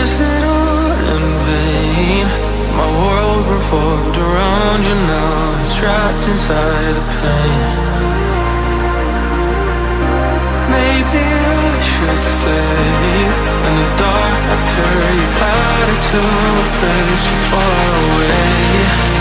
Was it all in vain? My world revolved around you, now it's trapped inside the pain. Maybe I should stay in the dark after you had it to a place so far away.